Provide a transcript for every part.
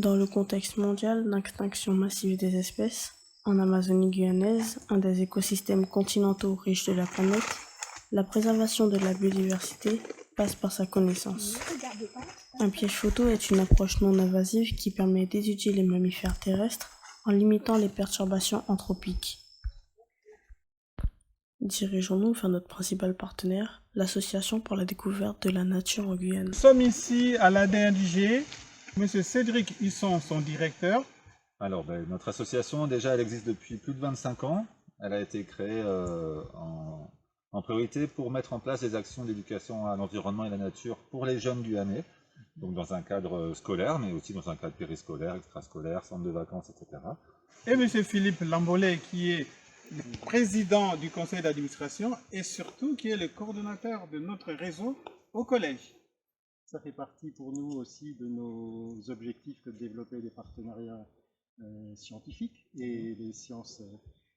Dans le contexte mondial d'extinction massive des espèces, en Amazonie guyanaise, un des écosystèmes continentaux riches de la planète, la préservation de la biodiversité passe par sa connaissance. Un piège photo est une approche non invasive qui permet d'étudier les mammifères terrestres en limitant les perturbations anthropiques. Dirigeons-nous vers notre principal partenaire, l'Association pour la découverte de la nature en Guyane. Nous sommes ici à l'ADNG. Monsieur Cédric Husson, son directeur. Alors, notre association, déjà, elle existe depuis plus de 25 ans. Elle a été créée en priorité pour mettre en place des actions d'éducation à l'environnement et à la nature pour les jeunes guyanais, donc dans un cadre scolaire, mais aussi dans un cadre périscolaire, extrascolaire, centre de vacances, etc. Et monsieur Philippe Lambolet, qui est le président du conseil d'administration et surtout qui est le coordonnateur de notre réseau au collège. Ça fait partie pour nous aussi de nos objectifs que de développer des partenariats scientifiques et les sciences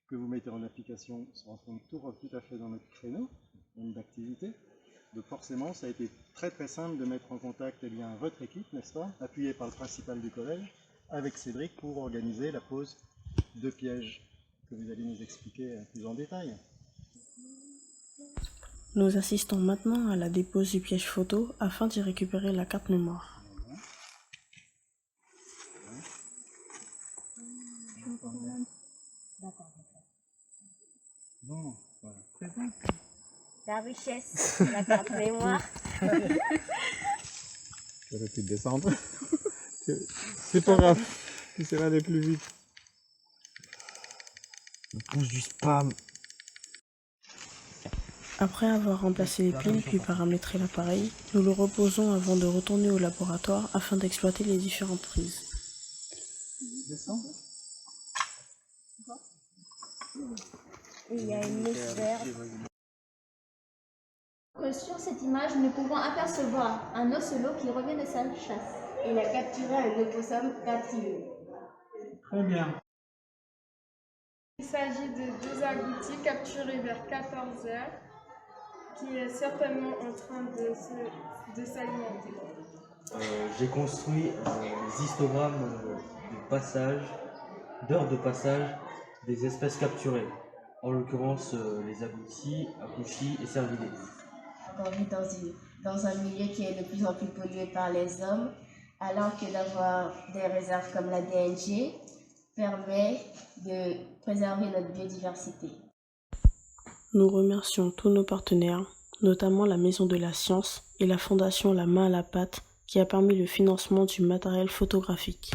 que vous mettez en application se rentrent tout à fait dans notre créneau d'activité. Donc forcément, ça a été très simple de mettre en contact votre équipe, n'est-ce pas, appuyée par le principal du collège, avec Cédric pour organiser la pose de pièges que vous allez nous expliquer plus en détail. Nous assistons maintenant à la dépose du piège photo afin d'y récupérer la carte mémoire. Bon, voilà. Présent. La richesse, la carte mémoire. J'aurais pu descendre. C'est pas grave, tu seras aller plus vite. On pousse du spam. Après avoir remplacé les piles puis paramétré l'appareil, nous le reposons avant de retourner au laboratoire afin d'exploiter les différentes prises. Descends. Il y a une mousse verte. Sur cette image, nous pouvons apercevoir un ocelot qui revient de sa chasse. Il a capturé un opossum captivé. Très bien. Il s'agit de deux agoutis capturés vers 14 h, qui est certainement en train de s'alimenter. J'ai construit les histogrammes de passage, d'heures de passage des espèces capturées, en l'occurrence les agoutis, accouchis et cervidés. On vit dans un milieu qui est de plus en plus pollué par les hommes, alors que d'avoir des réserves comme la DNG permet de préserver notre biodiversité. Nous remercions tous nos partenaires, notamment la Maison de la Science et la Fondation La Main à la Pâte qui a permis le financement du matériel photographique.